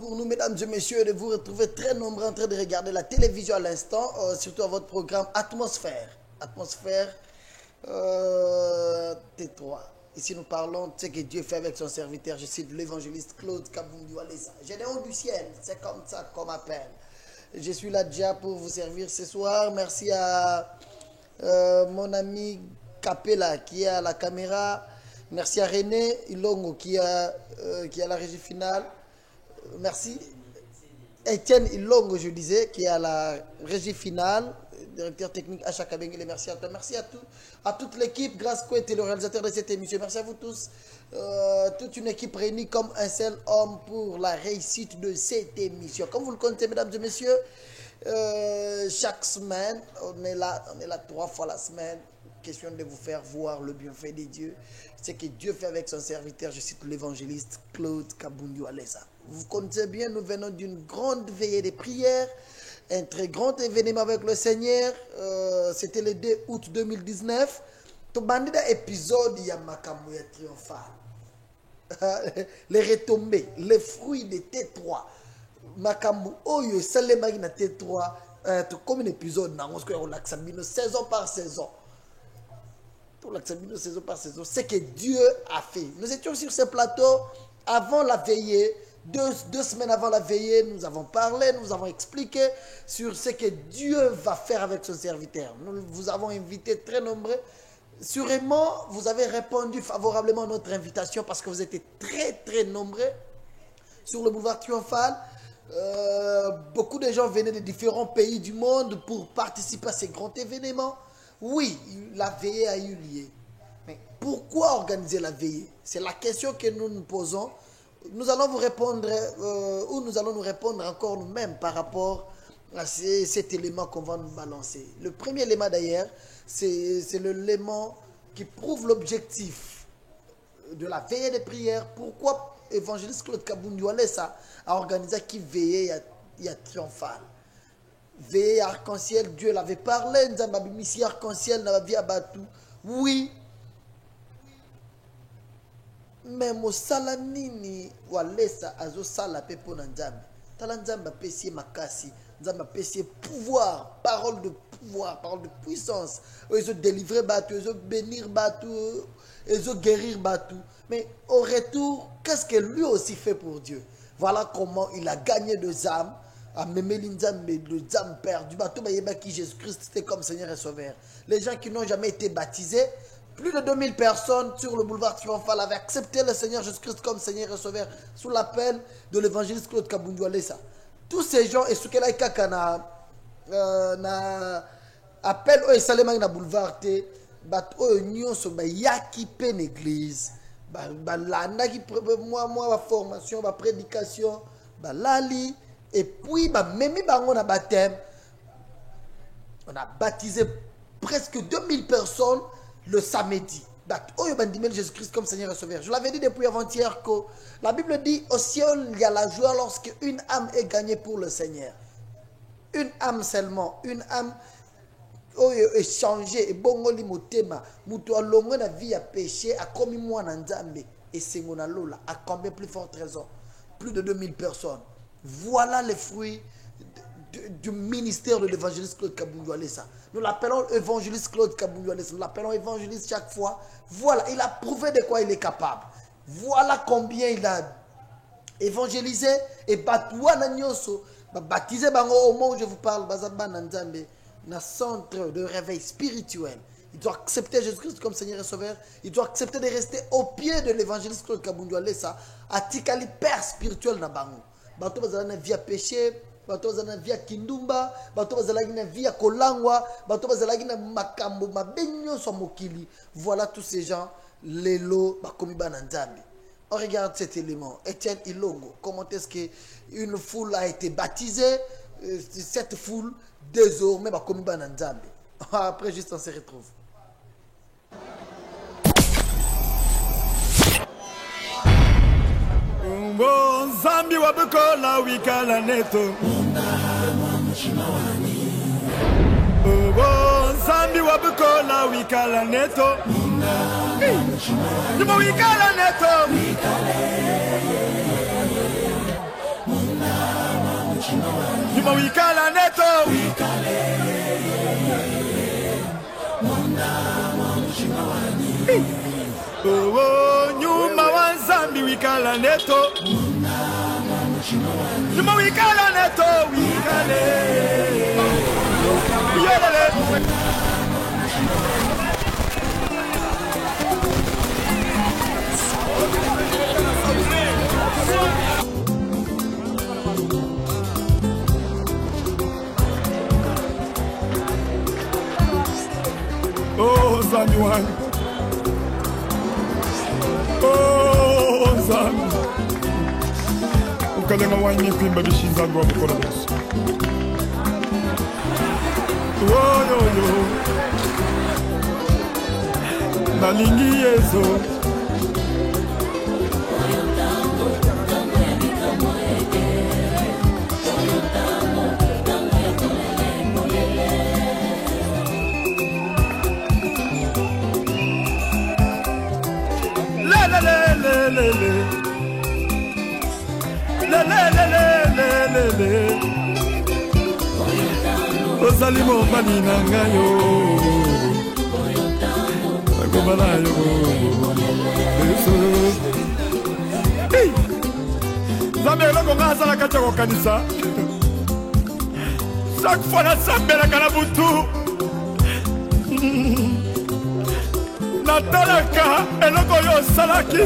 pour nous, mesdames et messieurs, de vous retrouver très nombreux en train de regarder la télévision à l'instant, surtout à votre programme Atmosphère. Atmosphère T3. Ici, nous parlons de ce que Dieu fait avec son serviteur. Je cite l'évangéliste Claude Kabundu Alessa. Gédéon du ciel, c'est comme ça qu'on m'appelle. Je suis là déjà pour vous servir ce soir. Merci à mon ami Capella qui est à la caméra. Merci à René Ilongo qui a la régie finale. Merci. Etienne Ilongo, je disais, qui est à la régie finale, directeur technique Acha Kabengele. Merci à toi. Merci à toute l'équipe, Grâce Kouet et le réalisateur de cette émission. Merci à vous tous. Toute une équipe réunie comme un seul homme pour la réussite de cette émission. Comme vous le connaissez, mesdames et messieurs, chaque semaine, on est là 3 fois la semaine. Question de vous faire voir le bienfait de Dieu. Ce que Dieu fait avec son serviteur, je cite l'évangéliste Claude Kabundu Alessa. Vous connaissez bien, nous venons d'une grande veillée de prière, un très grand événement avec le Seigneur. C'était le 2 août 2019. Tout bandit épisode, il y a Makamouya triomphal. Les retombées, les fruits de T3. Makamou, oyo, salemagi na T3. Comme un épisode, on l'accent saison par saison. Pour l'examiner saison par saison, c'est que Dieu a fait. Nous étions sur ce plateau avant la veillée, deux semaines avant la veillée, nous avons parlé, nous avons expliqué sur ce que Dieu va faire avec son serviteur. Nous vous avons invité très nombreux. Sûrement, vous avez répondu favorablement à notre invitation parce que vous étiez très très nombreux sur le boulevard Triomphal. Beaucoup de gens venaient de différents pays du monde pour participer à ces grands événements. Oui, la veillée a eu lieu. Mais pourquoi organiser la veillée? C'est la question que nous nous posons. Nous allons vous répondre, ou nous allons nous répondre encore nous-mêmes par rapport à cet élément qu'on va nous balancer. Le premier élément d'ailleurs, c'est l'élément qui prouve l'objectif de la veillée de prière. Pourquoi évangéliste Claude Kabundu Alessa a organisé qui veillée il y a triomphal? Veillée arc-en-ciel, Dieu l'avait parlé, nous avons mis arc-en-ciel dans la vie à Batou. Oui. Mais mon salanini walesa azo sala pepo na nzambe. Tala nzambe apesi makasi, nzambe apesi pouvoir, parole de puissance. Ils ont délivré Batou, ils ont bénir Batou, ils ont guérir Batou. Mais au retour, qu'est-ce que lui aussi fait pour Dieu? Voilà comment il a gagné des âmes. À le âme perdu. Qui Jésus-Christ c'était comme Seigneur et Sauveur. Les gens qui n'ont jamais été baptisés, plus de 2000 personnes sur le boulevard Triomphal avaient accepté le Seigneur Jésus-Christ comme Seigneur et Sauveur sous l'appel de l'évangéliste Claude Kabundu Alessa. Tous ces gens, et ce qu'elle a na appel au Salema na boulevard T, bat au union so ba yaki pen église, ba landa qui moi la formation, la prédication, ba lali. Et puis, même on a baptême, on a baptisé presque 2000 personnes le samedi. Jésus-Christ comme Seigneur et Sauveur. Je l'avais dit depuis avant-hier que la Bible dit au ciel, il y a la joie lorsque une âme est gagnée pour le Seigneur. Une âme seulement, une âme est changée. Et bon, on motema, muto alongo na vie à péché, a commis moi na nzambe. Et c'est mon alola, à combien plus forte raison? Plus de 2000 personnes. Voilà les fruits du ministère de l'évangéliste Claude Kabundu Alessa. Nous l'appelons évangéliste Claude Kabundu Alessa. Nous l'appelons évangéliste chaque fois. Voilà, il a prouvé de quoi il est capable. Voilà combien il a évangélisé et baptisé au moment où je vous parle, dans centre de réveil spirituel. Il doit accepter Jésus-Christ comme Seigneur et Sauveur. Il doit accepter de rester au pied de l'évangéliste Claude Kabundu Alessa à tikali père spirituel na bango. Bato bazala via péché, bato bazala via kindumba, bato bazala via kolangwa, bato bazala makambo mabenyo so mokili. Voilà tous ces gens lelo bakomi bananzambi. On regarde cet élément. Etienne Ilongo, comment est-ce qu'une foule a été baptisée? Cette foule désormais bakomi bananzambi. Après juste on se retrouve. Zambi wabukola wikala neto. Zambi wabukola wikala neto. Nimo wikala neto. Nyuma wikala neto oh, nyuma wa Nzambi wikala neto nyuma wikala neto wikale yelele oh Nzambi wangu oh Nzambi ukalenga wanyi kwimba bishinzangu wa mkono bosi oh yo yo nalingi yezo ozali mobali na ngai yo nakobala yo Nzambe eloko nga azala kati ya kokanisa chaque fois nasambelaka na butu natalaka eloko oyo osalaki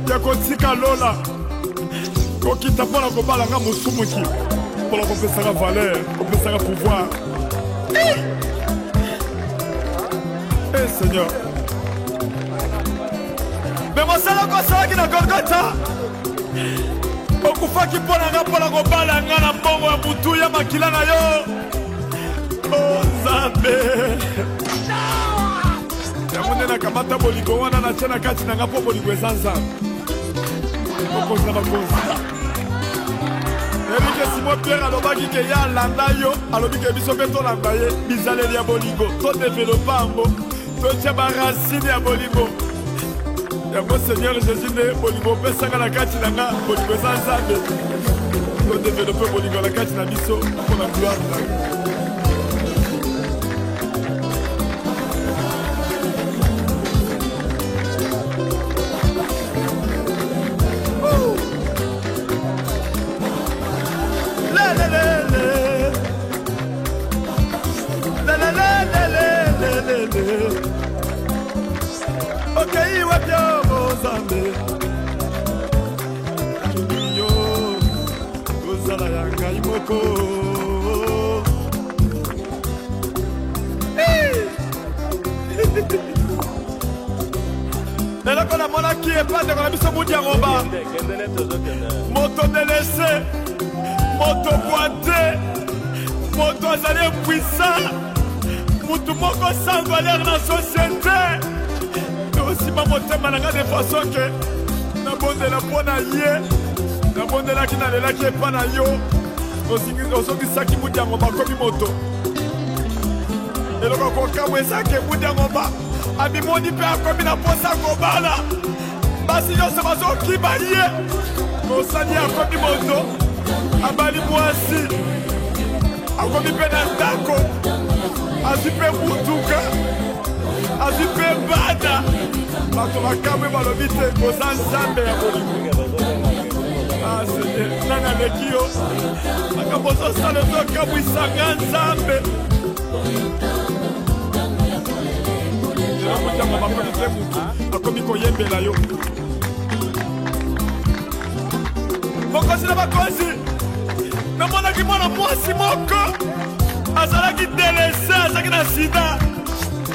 ya kotika lola kokita mpona kobalanga mosumuki mpona kopesaka valeur kopesaka pouvoir eh Seigneur me mosala kosalaki na Golgotha okufaki mpona nga mpona kobalanga na mbongo ya butu ya makila na yo o Nzambe yango nde nakamata bolingo wana natia na kati na nga mpo bolingo eza Nzambe okonzi na bakonzi ebike Simon Pierre alobaki ke ye alanda yo alobi ke biso mpe tolanda ye bizaleli ya bolingo todevelopa yango totia baracine ya bolingo yango Seigneur Jésus nde bolingo opesanga na kati na nga bolingo eza Nzambe todevelope bolingo na kati na biso mpo na gloire na yo okei wapyo Nzambe yo kozala ya ngai moko eloko namonaki epandeko na biso mudi ya ngoba moto delese moto boite moto azali impuissant mutu moko sans valeur na société osima motema na nga de façon ke nabondela mpo na ye nabondelaki nalelaki epa na yo ozongisaki mudi yango bakomi moto eloko kokamwa ezake mudi yango abimoni mpe akomi na posa kobala basi nyonso bazokima ye mosali akomi moto abali mwasi akomi mpe na ndako azwi mpe mutuka azwi mpe bana bato bakamwe balobi te koza Nzambe ya bolingo nani aleki yo makambo ozosala ezokamwisanga Nzambe elakotanga bakomi te mutu akomi koyembela yo mokonzi na bakonzi namonaki mwana mwasi moko azalaki delese azalaki na sida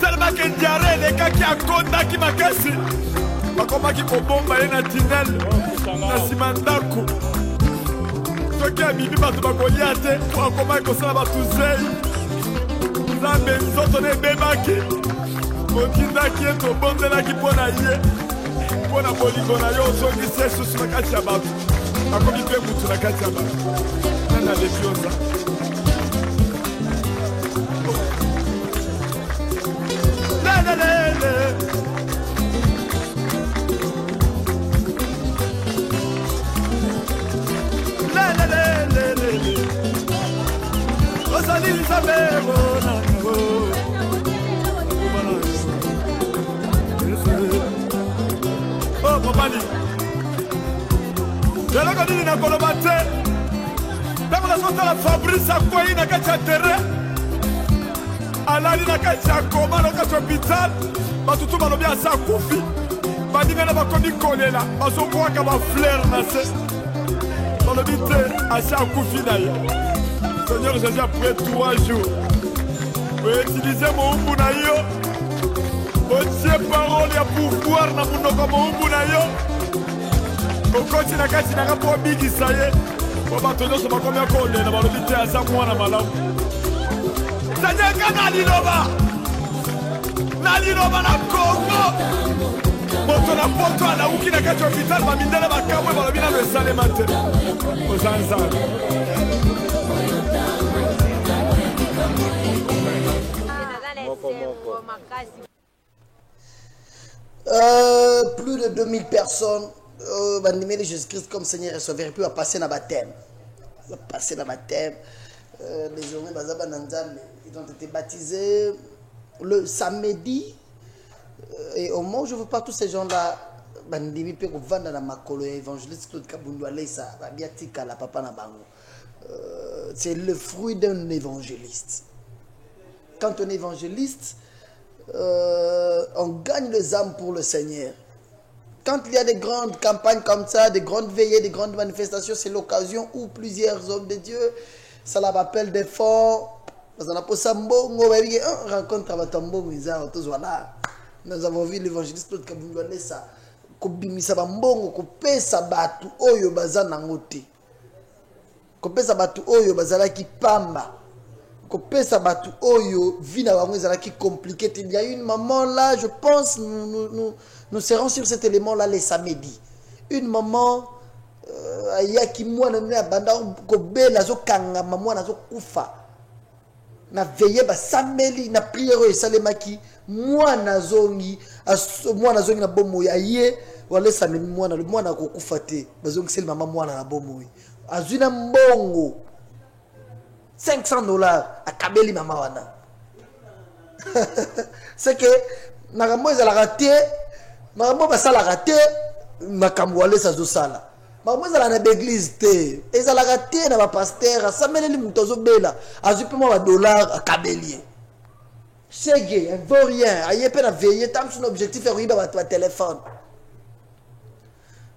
telemaki diare elekaki akondaki makasi bakomaki kobomba ye na tinel na nsima ndako soki abimi bato bakolia te po akomaki kosala bato zei Nzambe nzoto na ebebaki otindaki ye tobonzelaki mpo na ye mpo na bolingo na yo ozongisi esusu na kati ya bato akomi mpe mutu na kati ya bato nani alebi oza Oh, Mopani. Je l'ai connu dans Colomate. Dans la sorte de la Fabrice à quoi il n'a qu'à t'atterrer. Alali n'a qu'à t'accompagner dans l'hôpital. Tout le monde a sa coufi. Badinga na bakomi kolela. Baso kwa kama fleur na se. Dans le but à sa coufi d'ailleurs. Seigneur Jésus, après 3 jours, vous utilisez mon umbu na yo. Votre parole ya pouvoir na munoko mon umbu na yo. Okoti na kati na kapo bigi saye. Kwa bato nyonso bakomi akolela balobi te aza mwana malamu. Seigneur kana liloba. Na liloba na Congo. Moto na poto ala uki na kati hôpital bamindele bakamwe balobi na esalema te. Ozanza. Plus de 2000 personnes bandimé de Jésus-Christ comme Seigneur et Sauveur et puis va passer dans baptême. Va passer dans baptême. Les hommes ils ont été baptisés le samedi. Et au moment où je vous parle, tous ces gens-là, bandimé peut vendre dans ma colo évangéliste Claude Kabundu Alessa, Babiatika la papa na bango. C'est le fruit d'un évangéliste. Quand on est évangéliste, on gagne les âmes pour le Seigneur. Quand il y a des grandes campagnes comme ça, des grandes veillées, des grandes manifestations, c'est l'occasion où plusieurs hommes de Dieu, ça la rappelle des fonds. Nous avons vu l'évangéliste Claude Kabundu Alessa. Kobimisa bambongo kopesa batu oyo bazana ngote. Kopesa batu oyo bazala ki pamba. Kopesa batu oyo vina bango ezalaki compliqué. Il y a une maman là, je pense nous serons sur cet élément là les samedis. Une maman ayaki mwana na banda ko bela zo kanga mwana zo kufa. Na veillé ba sameli na prière et salemaki mwana zongi na bomo ya ye wale sameli mwana ko kufa te bazongi sel mama mwana na bomo azuna mbongo $500 à Kabeli mama wana. C'est que makambo ezala raté, makambo basala raté, makambo wale sa zo sala. Makambo ezala na l'église te, ezala raté na ba pasteur, sameli muto zo bela, azupe mo ba $, à Kabeli. C'est gay, un vaut rien, aye pe na veiller tam son objectif est riba ba téléphone.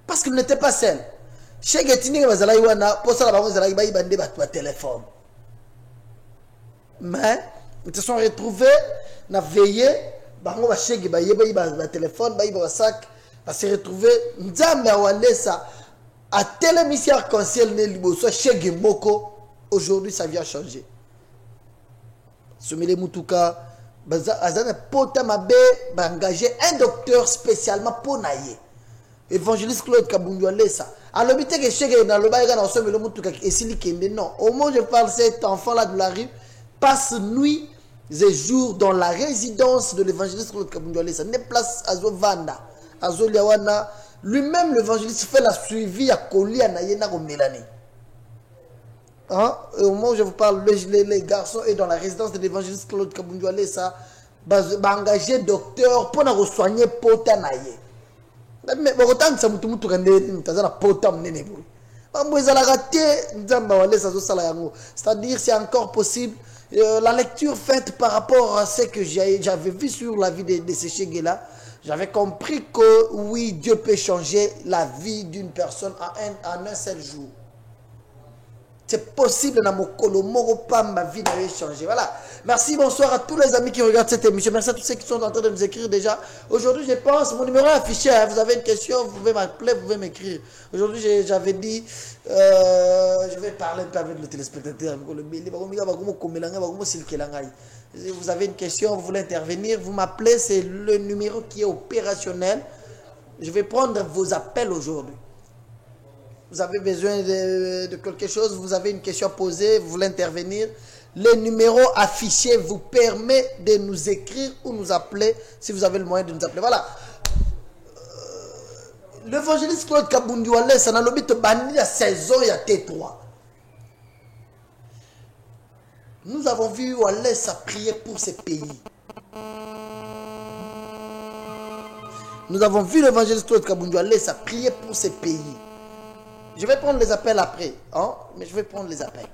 Parce qu'il n'était pas seul. Chez Getini bazala wana, pour ça la bango ezala ba bande ba téléphone. Mais ils se sont retrouvés, na veillé, bango ba chege ba yeba ba téléphone, ba sac, ba se retrouver nzambe awalesa à tel mission arc-en-ciel ne liboso chege moko. Aujourd'hui ça vient changer. Somele mutuka baza azana pota mabe ba engager un docteur spécialement pour naye. Évangéliste Claude Kabundu Alessa. Alors bité que chege na loba ga na somele mutuka esili kende non. Au moment où je parle cet enfant là de la rue passe nuit et jour dans la résidence de l'évangéliste Claude Kabundu Alessa. Ne place à Zovanda, à Zoliawana. Lui-même, l'évangéliste fait la suivi à Koli à Nayena au Mélanie. Hein? Et au moment où je vous parle, les garçons est dans la résidence de l'évangéliste Claude Kabundu Alessa. Engagé docteur pour nous soigner pota naye. Mais autant ça mutu kande tazana pota mnene boy. C'est-à-dire c'est encore possible. La lecture faite par rapport à ce que j'avais vu sur la vie de ces Chegela, j'avais compris que oui, Dieu peut changer la vie d'une personne en un seul jour. C'est possible dans mon colo, ma vie d'aller changer. Voilà. Merci, bonsoir à tous les amis qui regardent cette émission. Merci à tous ceux qui sont en train de nous écrire déjà. Aujourd'hui, je pense, mon numéro est affiché. Hein. Vous avez une question, vous pouvez m'appeler, vous pouvez m'écrire. Aujourd'hui, j'avais dit, je vais parler un peu avec le téléspectateur. Vous avez une question, vous voulez intervenir, vous m'appelez, c'est le numéro qui est opérationnel. Je vais prendre vos appels aujourd'hui. Vous avez besoin de quelque chose, vous avez une question posée, vous voulez intervenir. Le numéro affiché vous permet de nous écrire ou nous appeler si vous avez le moyen de nous appeler. Voilà. L'évangéliste Claude Kabundu Alessa, dans le but de bannir la saison, il y a T3. Nous avons vu Alessa prier pour ces pays. Nous avons vu l'évangéliste Claude Kabundu Alessa prier pour ces pays. Je vais prendre les appels après. Hein? Mais je vais prendre les appels.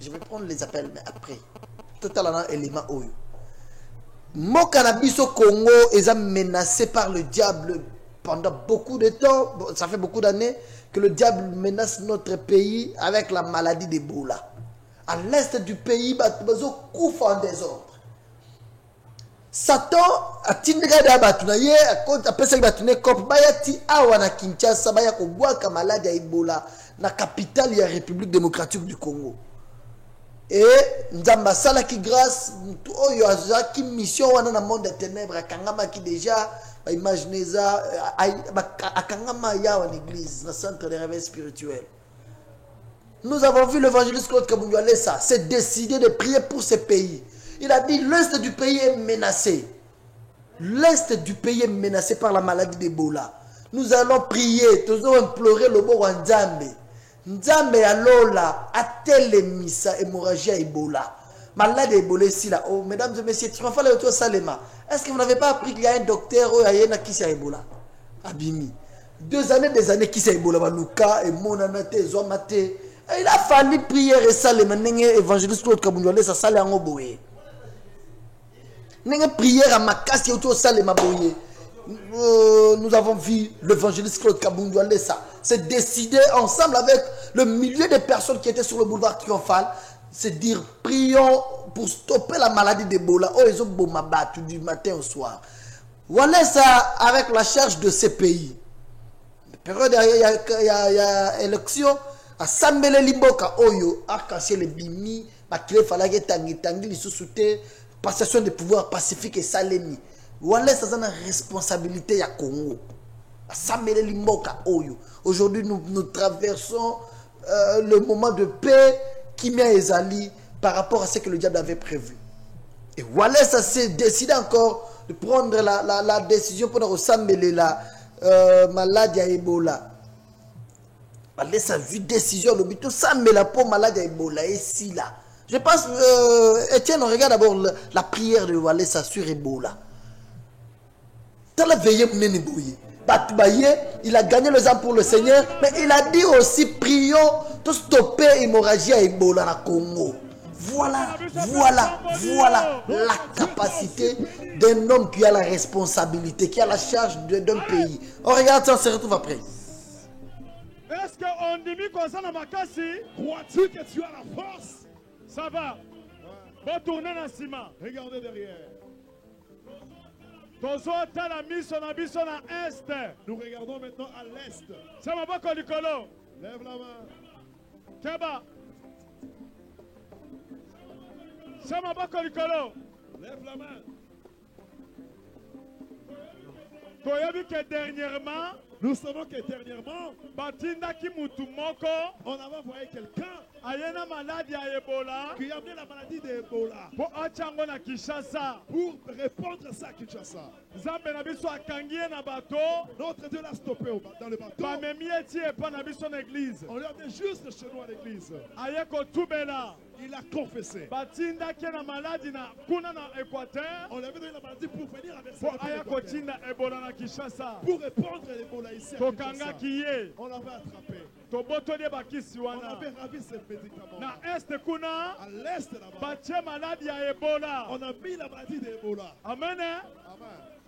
Je vais prendre les appels, mais après. Totalement élément oyo. Mon cannabis au Congo est menacé par le diable pendant beaucoup de temps. Ça fait beaucoup d'années que le diable menace notre pays avec la maladie d'Ebola. À l'est du pays, bazo koufa en désordre. Satan a tindigada batunaye a pesa batune kop bayati awana Kinshasa baya ko bwaka maladie ya Ebola na capitale ya République démocratique du Congo. Et nzamba sala ki grâce oyo azaki mission wana na monde des ténèbres akangama ki déjà ba imaginer ça akangama ya en église na centre de réveil spirituel. Nous avons vu l'évangéliste Claude Kabundu Alessa s'est décidé de prier pour ces pays. Il a dit l'est du pays est menacé. L'est du pays est menacé par la maladie d'Ebola. Nous allons prier, nous allons implorer le bon Nzambe. Nzambe alola atelemisa hémorragie à Ebola. Maladie d'Ebola ici là. Oh, mesdames et messieurs, tu m'as fait le tour Salema. Est-ce que vous n'avez pas appris qu'il y a un docteur qui a Ebola? Abimi. 2 années qui c'est Ebola. Luka et Monanate, Zomate. Il a fallu prier et Salema. Évangéliste Claude Kabundu Alessa ça en Oboé. Nous prière à Makassi autour Salema Boye. Nous avons vu l'évangéliste Claude Kabundu Alessa s'est décidé ensemble avec le millier de personnes qui étaient sur le boulevard Triomphal, c'est dire prions pour stopper la maladie d'Ebola. Oh, ils ont beau m'abattre du matin au soir. Walesa avec la charge de ces pays. Période il y a élection à Sambele Limboka Oyo a caché les bimi, makile falage tangi li sous-souté. Passation de pouvoir pacifique et salemi. Walesa ça une responsabilité ya Congo. Samele Limboka Oyo. Aujourd'hui nous traversons le moment de paix qui m'a ezali par rapport à ce que le diable avait prévu. Et Walesa s'est décidé encore de prendre la décision pour ressembler la maladie à Ebola. Walesa a vu décision le but sambe la pour maladie à Ebola ici là. Je pense, Etienne, on regarde d'abord la prière de Walesa sur Ebola. Il a gagné les âmes pour le Seigneur, mais il a dit aussi, prions pour stopper l'hémorragie à Ebola dans le Congo. Voilà la capacité d'un homme qui a la responsabilité, qui a la charge d'un pays. On regarde ça, on se retrouve après. Est-ce qu'on dit qu'on s'en a Makassi? Crois-tu que tu as la force? Ça va. Bon, tournez dans le ciment. Regardez derrière. Nous regardons maintenant à l'est. Ça m'a pas connu. Lève la main. Keba. Ça m'a pas connu. Lève la main. Tu as vu que dernièrement, nous savons que dernièrement, on avait envoyé quelqu'un qui a amené la maladie d'Ebola pour répondre ça à Kinshasa. Notre Dieu l'a stoppé dans le bateau. On lui a amené juste chez nous à l'église. Il a confessé. On lui a donné la maladie pour venir avec ça. Pour répondre à l'Ebola ici à Kinshasa. On l'avait attrapé. On avait ravi ce médicament. À l'est là-bas, on a mis la maladie d'Ebola. Amen. Amen.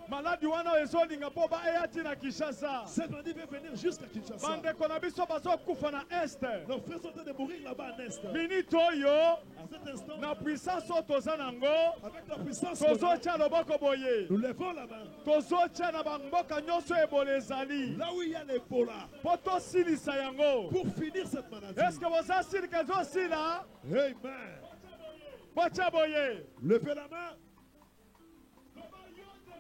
Maladi wana ezolinga po ba eyati na Kinshasa. Cette maladie veut venir jusqu'à Kinshasa. Bande konabiso bazo kufa na est. Nos frères sont en train de mourir là-bas en est. Minito yo à cet instant na puissance tozanango avec la puissance tozotia loboko boye. Nous levons la main. Tozotia na bamboka nyonso ebolezali. Là où il y a l'Ebola. Poto silisa yango. Pour finir cette maladie. Est-ce que vous assirez que zo sila? Amen. Bocha boye. Levez la main.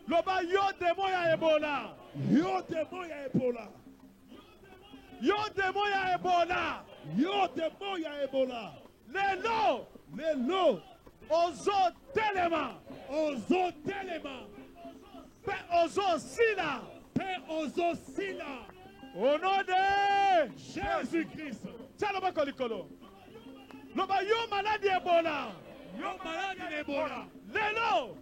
Loba yo démon ya Ebola. Yo démon ya Ebola. Yo démon ya Ebola. Yo démon ya Ebola. Lelo. Ozo telema. Ozo telema. Pe ozo sila. Pe ozo sila. Au nom de Jésus-Christ. Tiens le bas likolo. Loba yo malade Ebola. Yo malade d'Ebola. Lelo.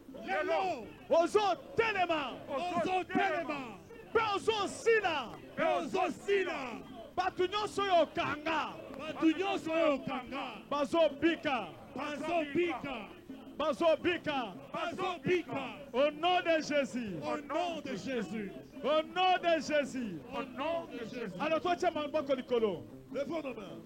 Ozo telema. Ozo telema. ekosila bato nyonso oyo okanga bato nyonso oyo okanga bazobika bazobika au nom de Jésus au nom de Jésus au nom de Jésus au nom de Jésus. alors toi tia maboko likolo Levons nos mains.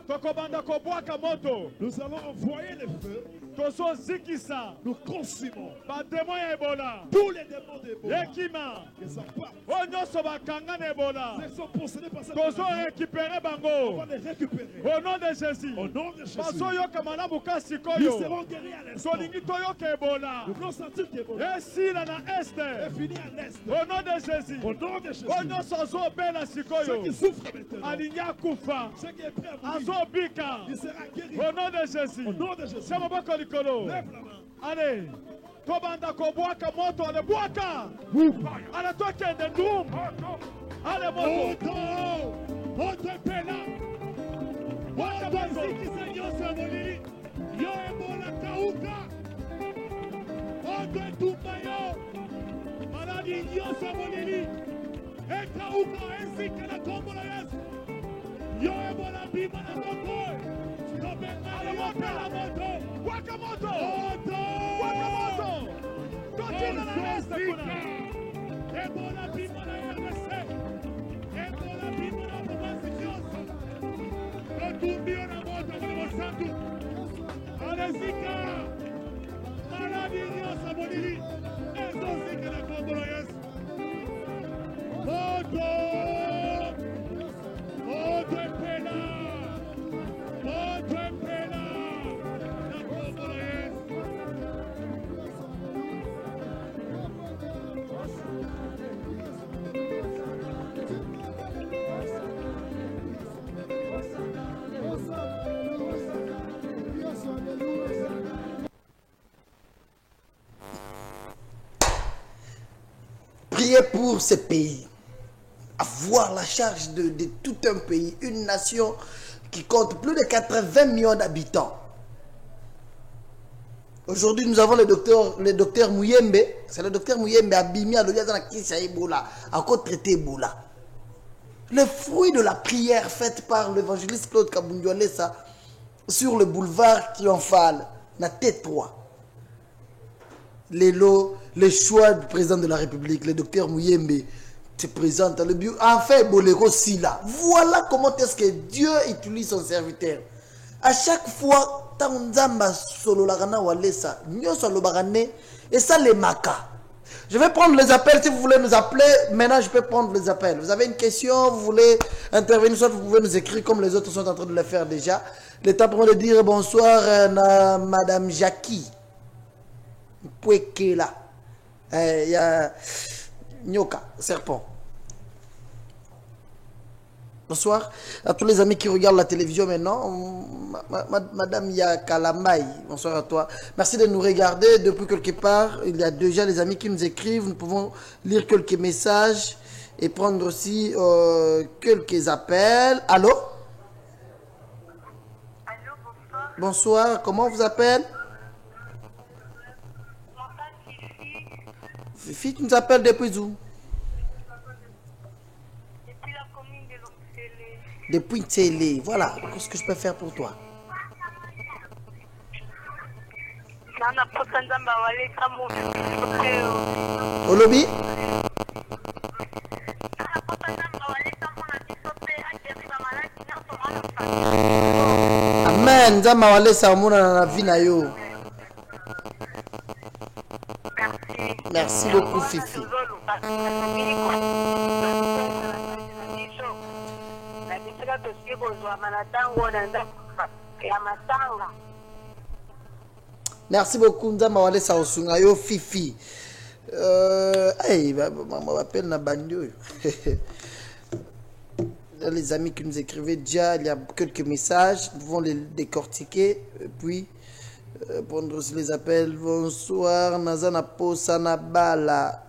tokobanda kobwaka moto Nous allons envoyer le feu. tozozikisa Nous consumons bademo ya ebola tous les démons d'Ebola. ekima Que ça parte. oyo nyonso bakanga na ebola Ils sont possédés par cette maladie. tozorécupere On bango va les récupérer. au nom de Jésus Au nom de Jésus. bazoyoka malamu ka Nous sikoyo serons guéris à l'instant. tolingi toyoka ebola Nous voulons sentir qu'Ebola esila na est este fini à l'est. au nom de Jésus Au nom de Jésus. oyo nyonso azobela Ceux sikoyo qui souffrent maintenant. alingi akufa Ceux qui est prêt à mourir. azobika Il sera guéri. au nom de Jésus Au nom de Jésus. tia maboko likolo Lève la main. ale tobanda kobwaka moto ale bwaka ale tokende ndum ale moto Moto epela. Moto esikisa nyonso ya molili. Yo ebola kauka. Moto etumba yo. Maladi nyonso ya molili. Ekauka esika na kombo na Yesu. Yo ebola bima na moko. Tobenga le wapela moto. waka moto Moto. waka moto totina na este kuna Ebola bima na RDC. Ebola bima na province nyonso. Totumbio na moto kwa santu. Alezika. Maladi nyonso molili. Ezozika na kombo na Yesu. Moto. Moto epela. Moto epela. Na kombo na Yesu. Priez pour ce pays. Avoir la charge de tout un pays, une nation qui compte plus de 80 millions d'habitants. Aujourd'hui, nous avons le docteur Mouyembe. C'est le docteur Mouyembe Abimi à Ebola, encore traité Ebola. Le fruit de la prière faite par l'évangéliste Claude Kabundualesa sur le boulevard triomphal, na T3. Le choix du président de la République, le docteur Mouyembe, se présente le but. Enfin, Bolero Sila. Voilà comment est-ce que Dieu utilise son serviteur. À chaque fois, Tanzamba solo lagana walesa, nyoso lobarane, et ça les maka. Je vais prendre les appels si vous voulez nous appeler. Maintenant, je peux prendre les appels. Vous avez une question, vous voulez intervenir, soit vous pouvez nous écrire comme les autres sont en train de le faire déjà. Le temps pour moi de dire bonsoir à Madame Jackie. Pouekela. Il y a Nyoka, serpent. Bonsoir à tous les amis qui regardent la télévision maintenant. Madame Yakalamai, bonsoir à toi. Merci de nous regarder depuis quelque part. Il y a déjà les amis qui nous écrivent. Nous pouvons lire quelques messages et prendre aussi quelques appels. Allô? Allô, bonsoir. Bonsoir, comment on vous appelle? Je m'appelle Fifi, Fifi, tu nous appelles depuis où? depuis la commune de Longselé. Depuis Télé. Voilà, qu'est-ce que je peux faire pour toi? Nana posa nzamba waleka mo Olobi? Nana posa nzamba waleka mo na biso pe akeri ba maladi nyonso wana Amen. Nzamba walesa omona na vie na yo. Merci. Merci beaucoup, Fifi. nabisika tosiki kozwama na ntango na ndako ya matanga. Merci beaucoup, Nzamba walesa osunga yo Fifi. Hey, maman m'appelle na bandio. Les amis qui nous écrivaient déjà, il y a quelques messages, nous pouvons les décortiquer, et puis prendre aussi les appels. Bonsoir, Nazana Posa Nabala,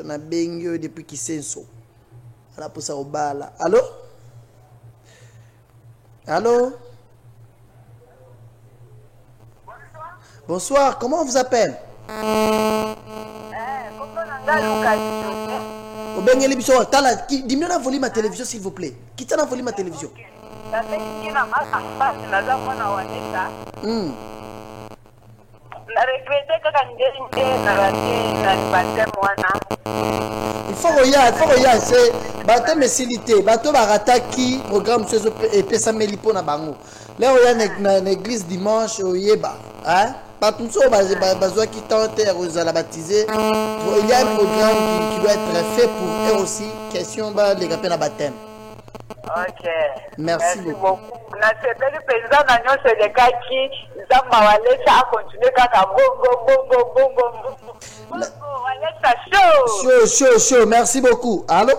na Bengyo depuis Kisenso. La Posa Obala. Allô? Allô? Bonsoir, comment on vous appelle? Obengeli biso tala diminue la volume à télévision s'il vous plaît. Quitte la volume à télévision. Il faut regarder, c'est baptême facilité, bateau barataki programme ce et pesa melipo na bango. Là on y a une église dimanche au Yeba, hein? Pas tout ça besoin qui tente à la baptiser. Il y a un programme qui doit être fait pour eux aussi. Question les rappels à baptême. Ok. Merci beaucoup. Le président d'Agnon Sénégal qui Zambawale ça a continué kaka Chaud. Merci beaucoup. Allô?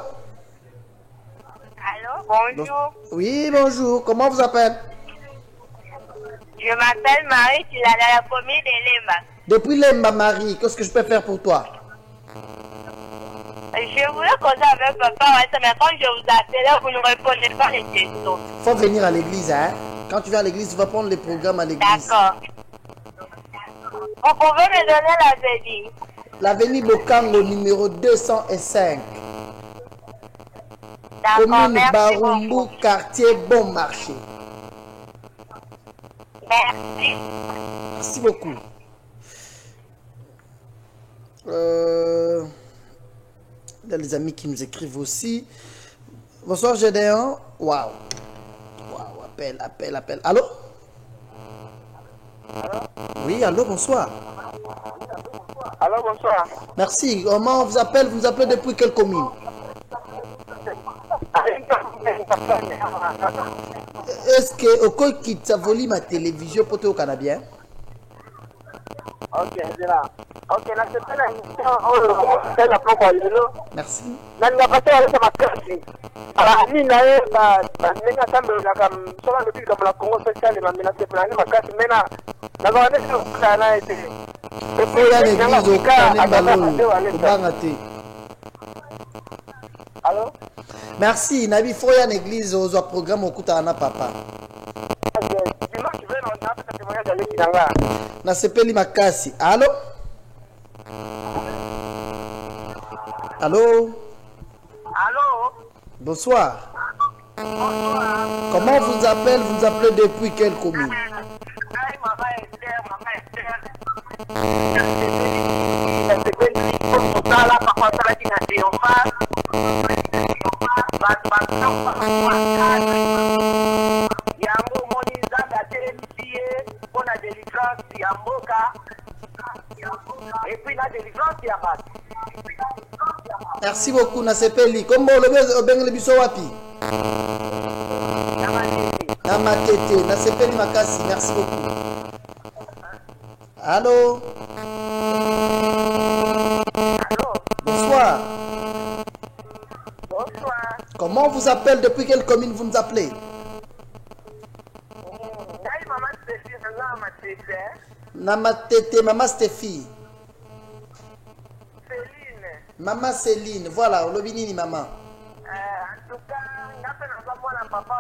Allô, bonjour. Oui, bonjour. Comment vous appelez? Je m'appelle Marie, tu es dans la commune de Lemba. Depuis Lemba, Marie, qu'est-ce que je peux faire pour toi? Je voulais causer avec papa, mais quand je vous appelle, vous ne répondez pas les questions. Il faut venir à l'église, hein? Quand tu viens à l'église, tu vas prendre les programmes à l'église. D'accord. Vous pouvez me donner l'avenue? L'avenue Bokango, numéro 205. D'accord, Commune merci Barumbu, beaucoup. quartier Bon Marché. Merci. Merci beaucoup. Il y a les amis qui nous écrivent aussi. Bonsoir Gédéon. Waouh. Appel. Allô? Oui, allô, bonsoir. Allô, bonsoir. Merci. Comment on vous appelle? Vous nous appelez depuis quelle commune? Est-ce que au quoi quitte ça volume ma télévision pour te au Canadien? Ok, c'est là. Ok, là c'est pas la mission. C'est la propre. Merci. Là, nous avons passé à ma classe. Alors, nous n'avons pas comme souvent depuis comme la Congo sociale et ma menace pour ma classe. Maintenant, nous avons été au Canada. Il faut y aller à l'église au Canada. Allô? Merci. Nabi, il faut y aller à l'église au programme au Koutana Papa. Dimanche, je vais dans un témoignage d'aller Kinanga. Na sepeli makasi. Allô? Allô? Allô? Bonsoir. Bonsoir. Comment vous appelez? Vous appelez depuis quelle commune? Maman Esther. Et puis la délivrance, il y a pas. Merci beaucoup, Nasepeli. Comment le bengle biso wapi? Namatete, Nasepeli makasi. Merci beaucoup. Allô? Allô? Bonsoir. Bonsoir. Comment on vous appelle? Depuis quelle commune vous nous appelez? Maman Stéphie, Namatete, Maman Stéphie. Céline. Maman Céline, voilà, Olobinini maman. En tout cas, papa,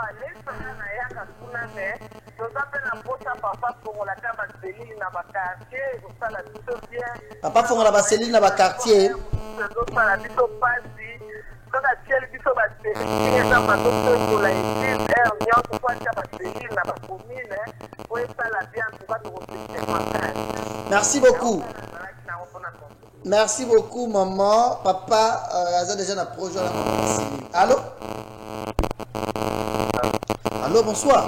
Papa fongola ba Céline na ba quartier. Merci beaucoup. Merci beaucoup, maman. Papa, a déjà un projet à la maman. Allô? Allô, bonsoir.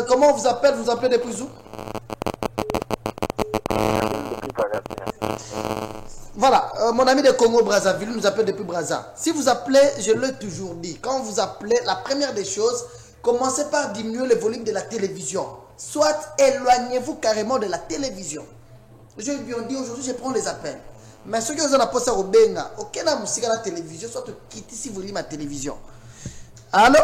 Comment on vous appelle? Vous appelez depuis où? Voilà, mon ami de Congo-Brazzaville nous appelle depuis Brazza. Si vous appelez, je l'ai toujours dit, quand vous appelez, la première des choses, commencez par diminuer le volume de la télévision. Soit éloignez-vous carrément de la télévision. Je lui ai dit aujourd'hui, je prends les appels. Mais ceux qui ont appelé ça au Benga, aucun n'a musique à la télévision, soit quittez si vous voulez ma télévision. Allô?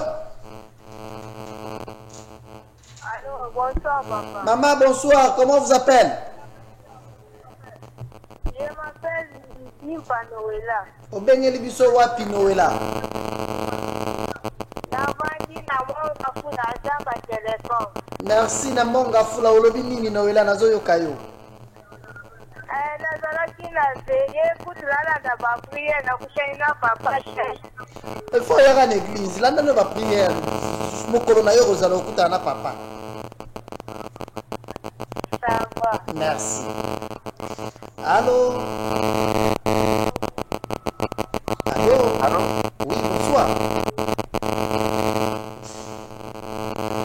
Allô, bonsoir papa. Maman, bonsoir, comment on vous appelle? Je m'appelle Nimpa Noëlla. Au Benga Libiso Wapi Noëlla. Merci na monga fula olobi nini Noëlla nazo yokayo. nazalaki Il faut y aller à l'église. Là, on va prier. Mon colonel, vous allez écouter à papa. Ça va. Merci. Allô? Allô? Allô? Oui, bonsoir.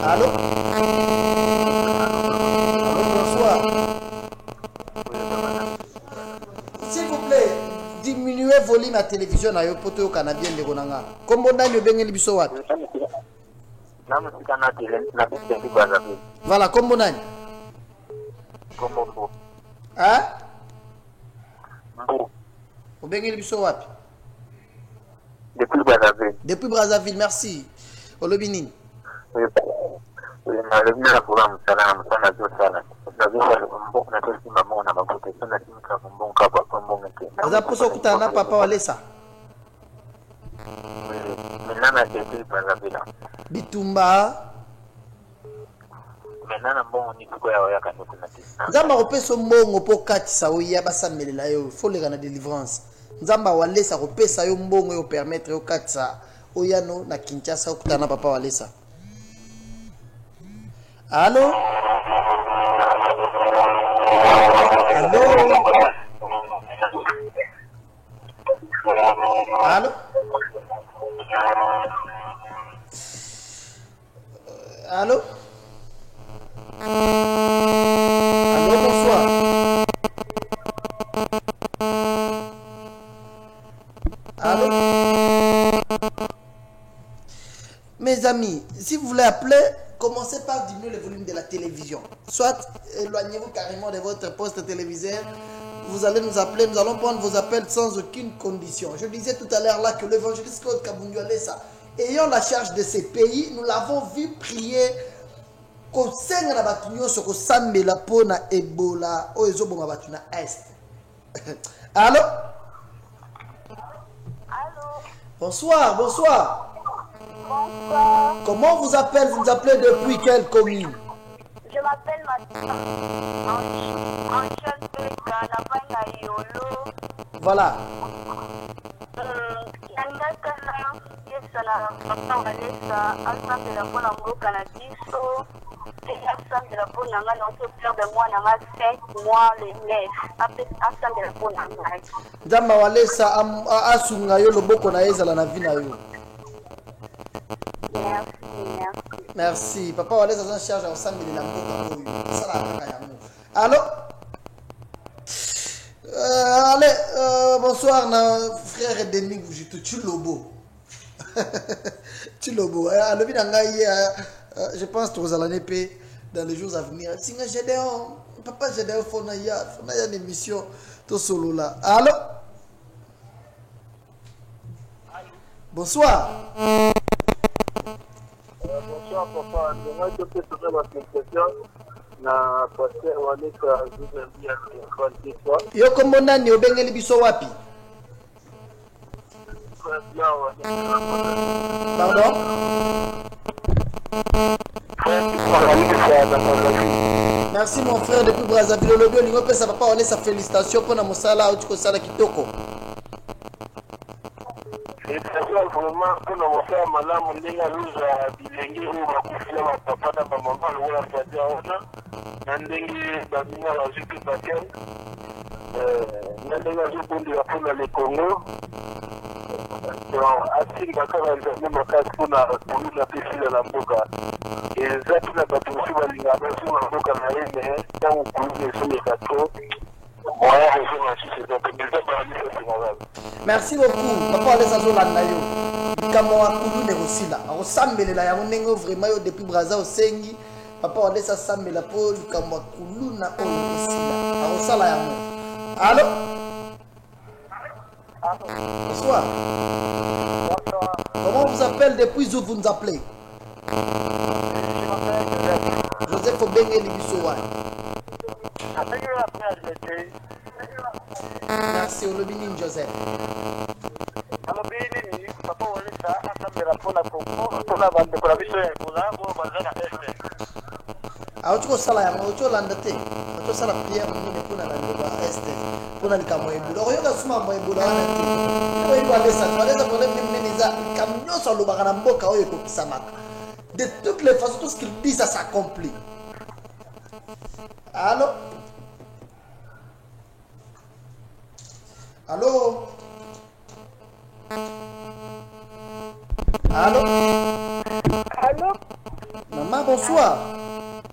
Allô? Allô, bonsoir. S'il vous plaît, diminuez le volume à la télévision à Yopoto au Canadien de Gonanga. Comme on a le bien le biso wat. Voilà, comme on a. Hein? Au bien le biso wat. Depuis Brazzaville. Depuis Brazzaville, merci. Olobinin. Oui, malheureusement, pour un salam, ça n'a pas de salam. Vous avez posé au Koutana, papa Walesa. Bitumba. Nzamba opesa mbongo po katisa oya basamelela yo foleka na délivrance. Nzamba Walesa opesa yo mbongo yo permettre yo katisa oyano na Kinshasa okutana papa Walesa. Allô? Allô? Allô? Allô? Allô, bonsoir. Allô? Mes amis, si vous voulez appeler, commencez par diminuer le volume de la télévision. Soit éloignez-vous carrément de votre poste téléviseur. Vous allez nous appeler, nous allons prendre vos appels sans aucune condition. Je disais tout à l'heure là que l'évangéliste Claude Kabundu Alessa, ayant la charge de ces pays, nous l'avons vu prier qu'au sein de la bataille, sur le sambe la pona Ebola, au ezoboma batuna est. Allô? Allô? Bonsoir, bonsoir. Bonsoir. Comment vous appelez? Vous nous appelez depuis quelle commune? Je m'appelle Mathilda. Enchantée, Kanapana Yolo. Voilà. Nandakana, Yesana, Papa Walesa, ensemble de la bonne amour canadiso. Et ensemble de la bonne amour, on peut faire de moi, dans 5 mois, les 9. Ensemble de la bonne amour. Nzamba Walesa asunga yo loboko na ezala na vie na yo. Merci. Merci. Papa Walesa en charge ensemble de la mboka oyo. Ça la kaka yango. Allô? Allez, bonsoir na frère Denis Boujitou Chilobo. Chilobo. Alors bien je pense que vous allez payer dans les jours à venir. Singa Gédéon, papa Gédéon Fonaya une émission tout solo là. Allô? Bonsoir. Bonsoir papa, moi je peux te faire la question na pasteur Walesa Zubendi à 33. Yo kombo nani obengeli biso wapi? Pardon? Merci mon frère depuis Brazzaville. Le bio lingo pesa papa Walesa félicitations pour na mosala au tiko sala kitoko. Félicitations vraiment pour na mosala malamu ndinga luza bilenge ou bakufila ba papa na ba mama lo la fadia ona na ndenge ba minga la zipi bakel na ndenge zipundi ya pona le Congo. Asili bakala nzambe makasi pona kuluna pesila na mboka ezati na bato mosusu balinga basu na mboka na ye me ntango kuluna esomeka to moya ezonga siseza pembeza balanisa singazala. Merci beaucoup. Papa Walesa zolanda yo. Kamo akulu ne kosila. Akosambelela yango ndenge vraiment yo depuis Brazza osengi. Papa Walesa sambela po kamo akulu na oyo esila. Akosala yango. Allô? Bonsoir. Comment on vous appelle depuis où vous nous appelez? Joseph Obengeli Bisowa. Merci Olobinin Joseph. Papa Walesa asambela pona Congo pona bande kwa biso ya Ebola bo bazana este. tu ko sala ya mo tu landa te tu sala prière ni pour na landa est pour na lika moyebula oyo ka suma moyebula wana te ko iba lesa problème ni za kamnyo so lo bakana mboka oyo ko kisamaka de toutes les façons tout ce qu'il dit ça s'accomplit. Allô? Allô? Allô? Allô? Maman, bonsoir.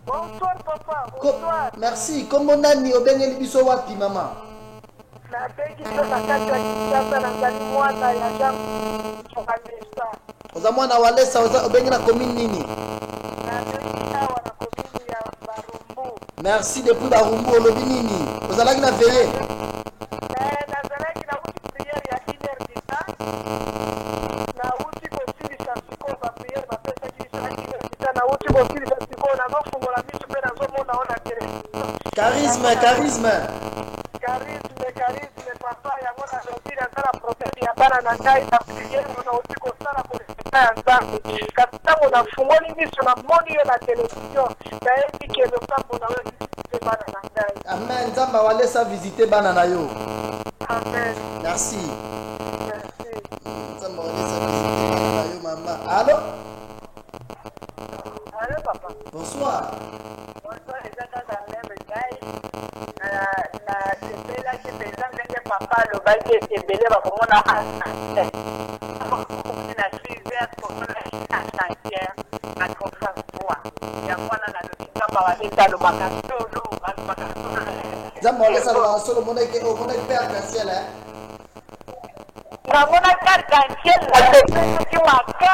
Bonsoir, papa. Bonsoir. Merci. Comment nani obengeli biso wapi, maman? Nabengi so na kati ya Kinshasa nazali mwana ya Jean Journalista. Oza mwana wa Lesa obengi na commune nini? Nabengi awa na komini ya Barumbu. Merci depuis Barumbu olobi nini? Ozalaki na veillé? Nazalaki na uti prière ya 1h du temps. Na uti kosilisa sikoyo ba prière bapesaki biso na 1h du temps. Na uti kosilisa sikoyo nazofungola miso mpe nazomona ona télévision. Charisme. Charisme, papa, yango na lobi nazala problème ya bana na ngai na prière na uti kosala kolekisa ya nzambe. Kasi ntango nafungoli miso namoni yo na télévision nayebi ke losambo na yo visite bana na ngai. Amen. Nzambe awalesa visiter bana na yo. Amen. Merci. Merci. Nzambe awalesa visiter bana na yo, maman. Allô? Allô, papa. Bonsoir. Bonsoir, eza kaka meme ngai na sepelaki mpenza ndenge papa alobaki ebele bakomona asante na 6h komona asante na conférence 3 yango wana na lokingamba waleta alobaka solo alobaka solo. Nzambe awalesa loba solo monaki pe arc-en-ciel hein? namona carte d'identité nasepelaki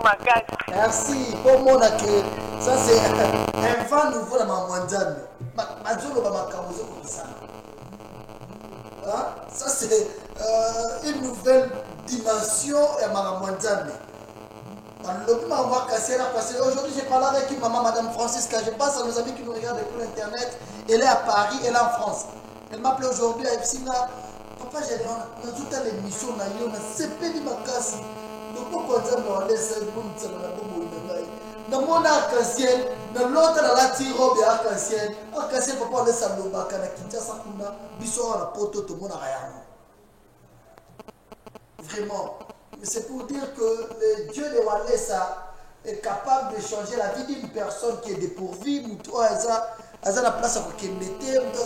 makasi. Merci. Pour mon que ça c'est un vent nouveau dans ma mondiale. Ça c'est une nouvelle dimension et ma mondiale. Aujourd'hui j'ai parlé avec une maman, Madame Francisca. Je passe à nos amis qui nous regardent sur internet. Elle est à Paris, elle est en France. Elle m'a appelé aujourd'hui à Epsina. Papa, j'ai toute l'émission, c'est pénible ma casse. Donc, pourquoi ça me laisse dans mon arc-en-ciel, dans l'autre, dans la tirobe et arc-en-ciel, arc-en-ciel, papa, laisse à l'obaka, na Kinshasa, biso à la poto, tout le monde a rien. Vraiment. Mais c'est pour dire que le Dieu de Walesa est capable de changer la vie d'une personne qui est dépourvue, ou toi, à la place à Kokemete, ou toi,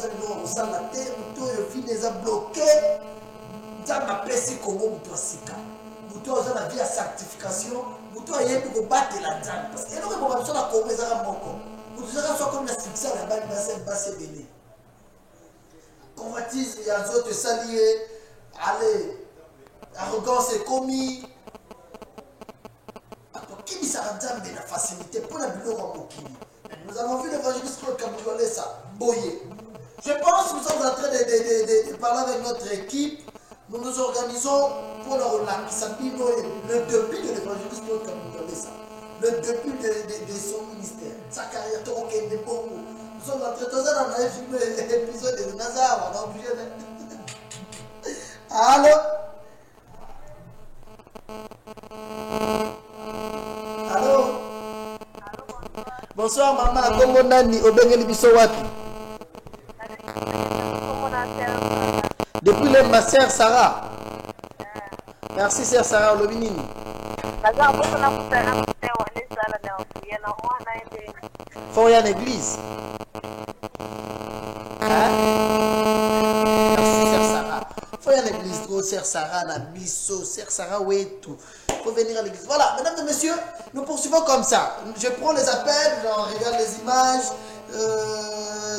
à la terre, ou toi, le film est bloqué. Ça m'a pressé comme on doit s'y faire. Muto a la vie à sanctification, Muto a yébi ko battre la dame. Parce que nous avons besoin de la communauté à Moko. Muto a soit comme la succès à la base de basse béné. Convoitise et un autre salier, allez, arrogance et commis. Après, qui dit ça la dame de la facilité pour la bureau à Mokini. Nous avons vu l'évangéliste Claude Cambriolet ça, Boyer. Je pense que nous sommes en train de parler avec notre équipe. Nous nous organisons pour le début de l'évangéliste Claude Cambriolet ça. Le début de son ministère. Sa carrière, nous sommes en train de filmer l'épisode de Nazar. On a obligé de... Allô? Allô? Bonsoir maman, comment nani obengeli biso wapi? Depuis ma sœur Sarah. Merci sœur Sarah Olobinini. Faut y aller à l'église. Merci sœur Sarah. Faut y aller à l'église, trop sœur Sarah, la bisso, sœur Sarah, ouais tout. Faut venir à l'église. Voilà, mesdames et messieurs, nous poursuivons comme ça. Je prends les appels, j'en regarde les images.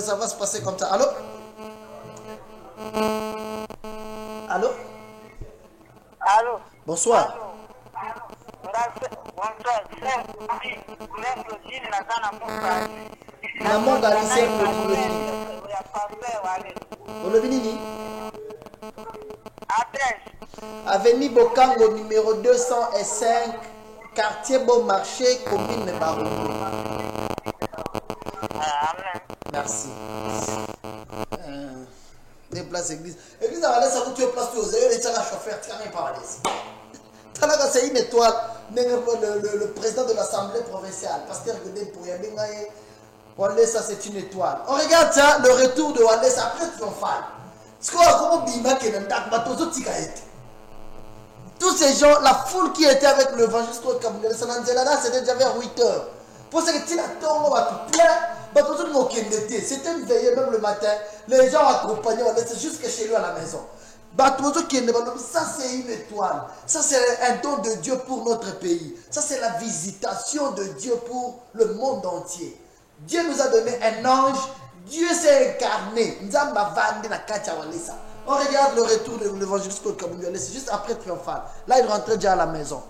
Ça va se passer comme ça. Allô? Allô? Allô? Bonsoir. Maman Galisé Olobinini. Avenue Bokango numéro 205, quartier Beaumarchais, commune de Barumbu. Merci. Déplace l'église. L'église a laissé à tu es place aux yeux et tu as un chauffeur, tu as rien parlé. C'est une étoile. Le président de l'Assemblée provinciale, Pasteur Godin Pouyabingaye, Walesa, c'est une étoile. On regarde ça, le retour de Walesa après triomphal. Tous ces gens, la foule qui était avec l'évangéliste Claude Kabungele, c'était déjà vers 8 heures. Pour ce que tu as c'était une veillée même le matin. Les gens accompagnaient Walesa jusqu'à chez lui à la maison. Ça c'est une étoile. Ça c'est un don de Dieu pour notre pays. Ça c'est la visitation de Dieu pour le monde entier. Dieu nous a donné un ange. Dieu s'est incarné. On regarde le retour de l'évangéliste Claude Kabungele. C'est juste après triomphal. Là il rentrait déjà à la maison.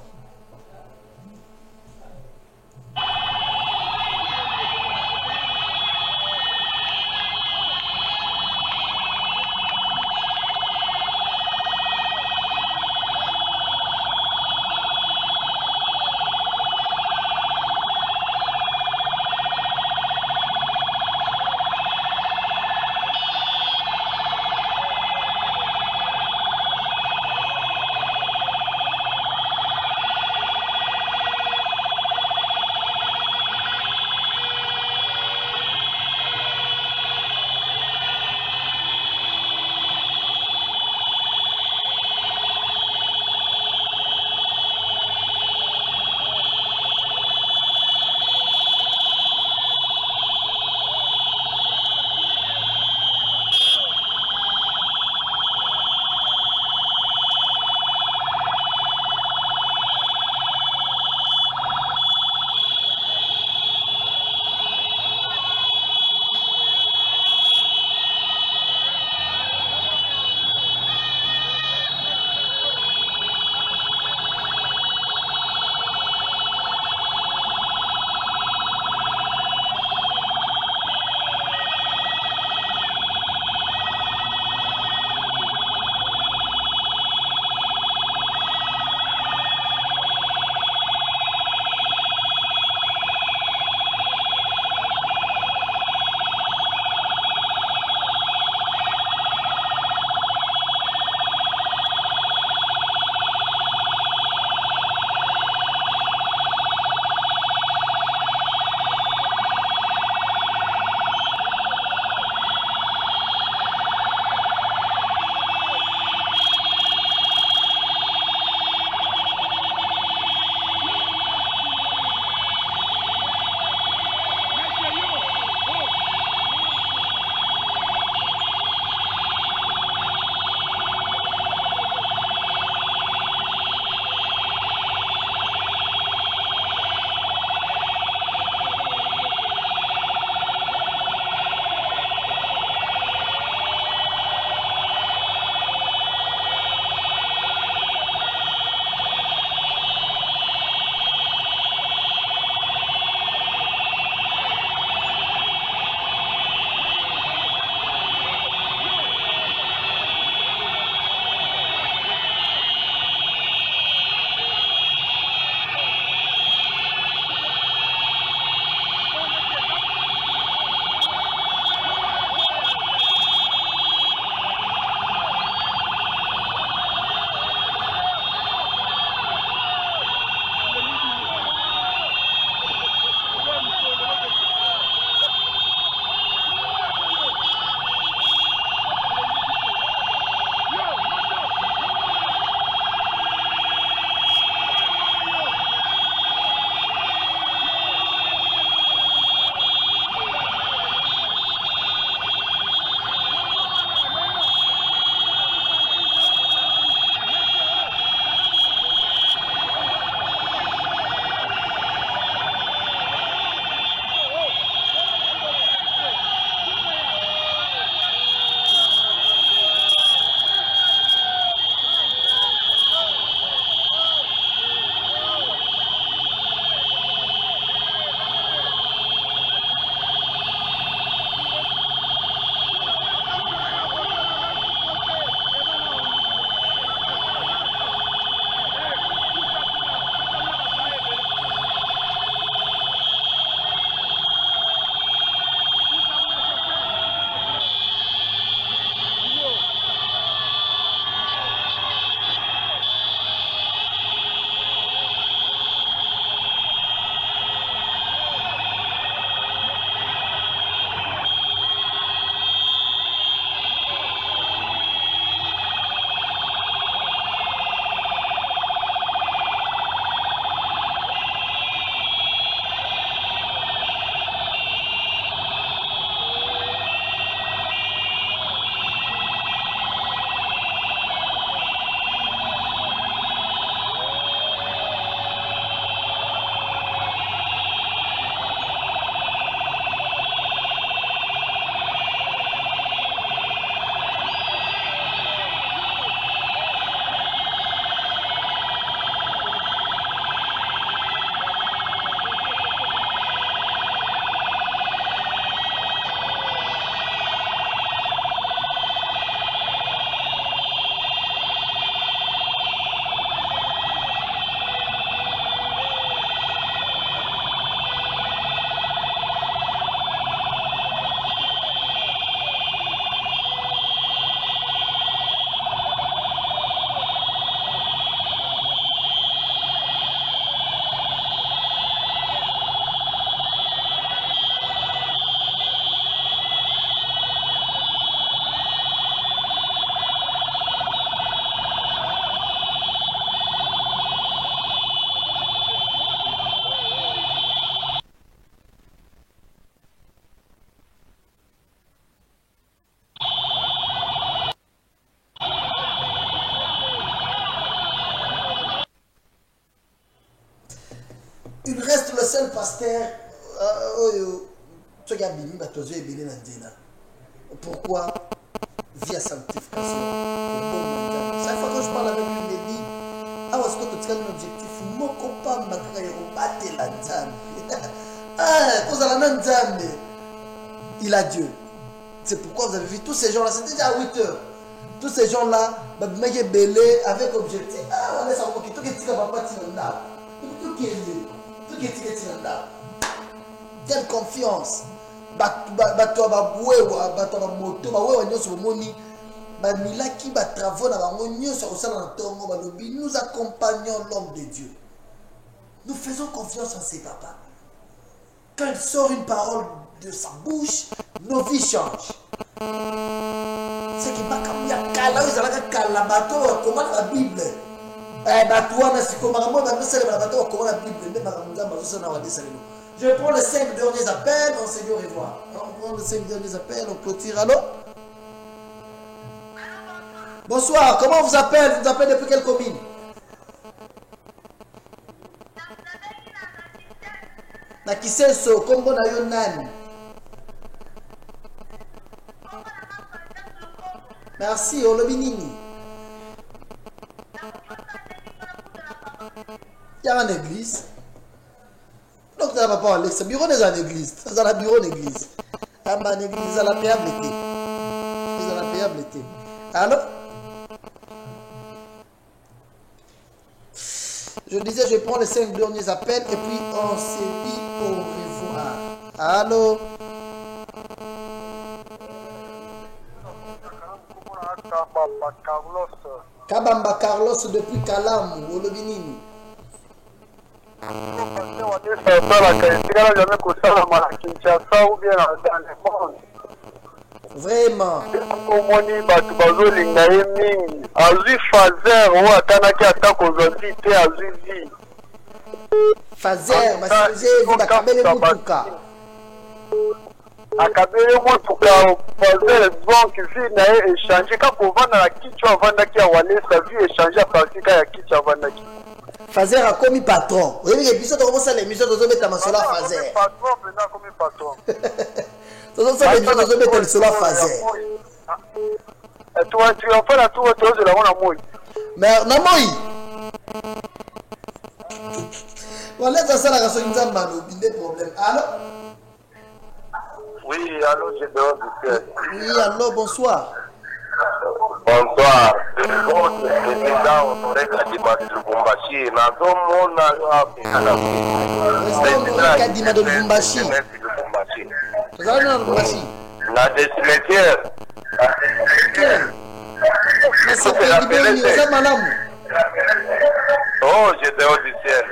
il reste le seul pasteur. Tu as béni, tu as béni dans Dieu. Pourquoi? Via sanctification. Chaque fois que je parle avec lui, il me dit, ah, est-ce que tu as un objectif? Mon copain m'a battu la dame. Ah, il a Dieu. C'est pourquoi vous avez vu tous ces gens-là, c'était déjà à 8 heures. Tous ces gens-là, ils sont belés avec objectif. Ah, on est sans tout qui est tout qui est quelle confiance. Nous accompagnons l'homme de Dieu. Nous faisons confiance en ses papas. Quand il sort une parole de sa bouche, nos vies changent. C'est que il y a comment la Bible. Je prends les 5 derniers appels, on se dit au revoir. On prend les 5 derniers appels, on clôture. Allô? Bonsoir, comment on vous appelle? Vous appelez depuis quelle commune? Nakiseso, Kombo na yo nani? Merci, Olobinini. Il y a une église. Donc, ça ne va pas aller. C'est bureau des églises. C'est un bureau d'église. Ah, ma église, à la payable été. Ils ont la payable été. Alors? Je disais, je prends les 5 derniers appels et puis on se dit au revoir. Allô? Kabamba Carlos depuis Kalamu, Olobinini. Vraiment. Fazer, mas vous bakabele mutuka. Akabele mutuka fazer donc vie na échanger quand pour vendre la kichwa vendre qui a walé sa vie échanger partie ya kichwa vendre qui. Fazer a commis patron. Oui, mais puis ça commence à l'émission de mettre ma sola Fazer. Patron maintenant comme patron. Ça l'émission de mettre le sola Fazer. Tu vas faire la tour de la mona moi. Mais na moi. Voilà ça la raison nzamba no binde problème. Allô? Oui, allô, j'ai dehors du ciel. Oui, allô, bonsoir. Bonsoir. Président Honoré Kadima de Lubumbashi. Kadima de Lubumbashi. Vous allez dans Lubumbashi? La destinataire. Mais c'est pas libéré, vous êtes madame. Oh, j'ai dehors du ciel.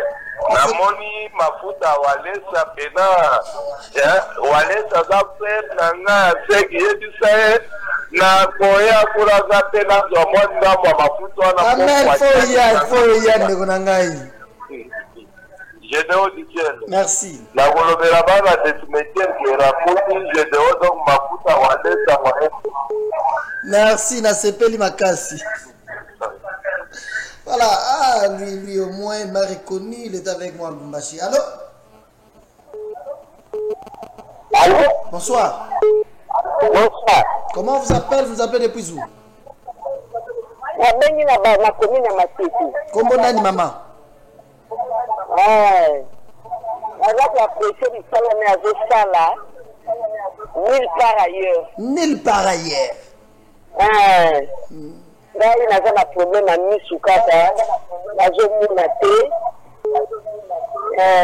Namoni mafuta walesa pena walesa za pena na seki yetu sae na koya kura za pena za mwanda mwa mafuta na amen for ya ndeko na ngai. Gédéon du ciel. Merci. La kolobela bana de cimetière qui raconte Gédéon donc mafuta walesa mwa. Merci na sepeli makasi. Voilà, ah, lui au moins il m'a reconnu, il est avec moi à Lubumbashi. Allô? Allô? Bonsoir. Bonsoir. Comment on vous appelle? Vous appelez depuis où? La commune à Matiti. Comment nani maman? Avec la pression du salon avec ça là, nulle part ailleurs. Nulle part ailleurs. Là, il y a un problème à Misukata, la zone Mate,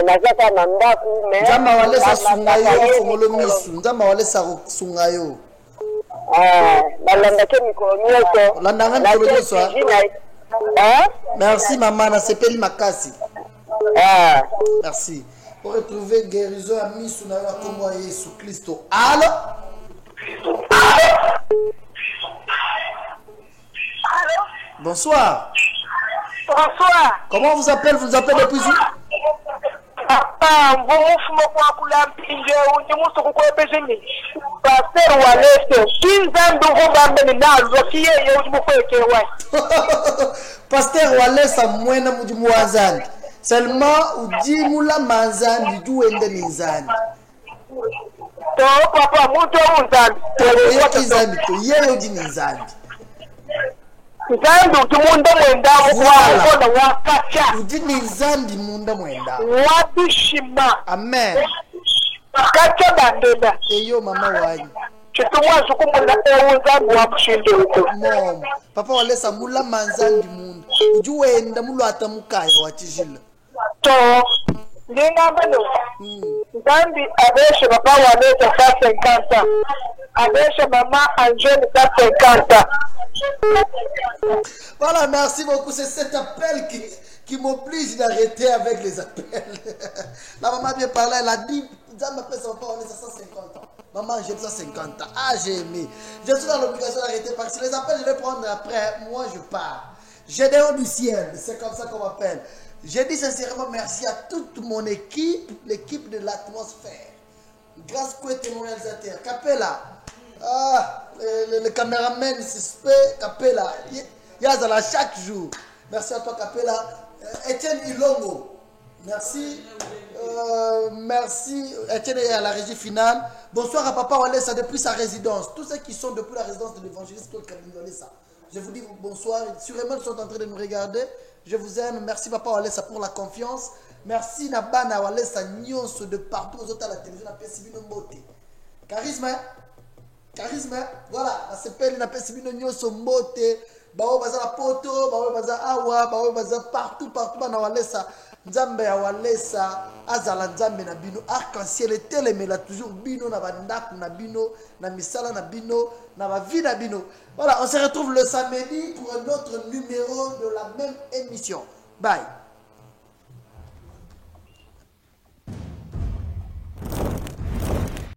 la Zata Mandaku, mais. Nzamba walesa sungayo, fongolo misu. Nzamba walesa sungayo. Balanda ke mikolo nyoko. Landanga mikolo nyoko. Merci maman, na sepeli makasi. Merci. Pour retrouver guérison à misu na yo kombo ya Yesu Kristo. Allô? Allô? Bonsoir. Bonsoir. Comment on vous appelle? Vous appelez depuis où? Papa, mfumo kwa kula mpinje unyimusu kukwepesheni. Pastor Walese, kinzambi ngombe ni nazo kiye unyimukweke wa. Pasteur Walesa mwena mujimu wazangi. Seulement, ou dit moula manzandi, du ende nizani. To papa muto uzandi. Yo kizami to, yeyo di nizani. Nzandi utumunda mwenda wakona wakacha. Udi nizandi munda mwenda. Wabishima. Amen. Kacha bandenda. Eyo mama wanyi. Chitumwa sukumunda uzandi wa mshinde huko. Mom, papa walesa mula manzandi munda. Uju wenda mulu atamukaya watijila. To ninga mbano. Nzambi abeshe papa waleta sa 50. Abeshe mama Angèle sa 50. Voilà, merci beaucoup. C'est cet appel qui m'oblige d'arrêter avec les appels. La maman a bien parlé, elle a dit, Nzambi appelle son papa, on est à 150 ans. Maman, j'ai 150 ans. Ah, j'ai aimé. Je suis dans l'obligation d'arrêter parce que les appels, je vais prendre après. Moi, je pars. J'ai des hauts du ciel. C'est comme ça qu'on m'appelle. J'ai dit sincèrement merci à toute mon équipe, l'équipe de l'atmosphère. Grâce à mon réalisateur. Capella. Ah, le caméraman suspect, Capella. Yazala chaque jour. Merci à toi, Capella. Etienne Ilongo. Merci. Merci. Etienne est à la régie finale. Bonsoir à Papa Walesa depuis sa résidence. Tous ceux qui sont depuis la résidence de l'évangéliste Claude Walesa. Je vous dis bonsoir. Sûrement, ils sont en train de nous regarder. Je vous aime. Merci Papa Walesa pour la confiance. Merci Nabana Walesa Nyonso de partout aux autres à la télévision. Charisme. Charisme. Voilà. Ça s'appelle Nyonso Mbote. Bao baza la poto, bao baza awa, bao baza partout bana walesa. Nzambe ya walesa, azala nzambe na bino. Arc-en-ciel telemela toujours bino na bandaku na bino, na misala na bino, na ba vie na bino. Voilà, on se retrouve le samedi pour un autre numéro de la même émission. Bye.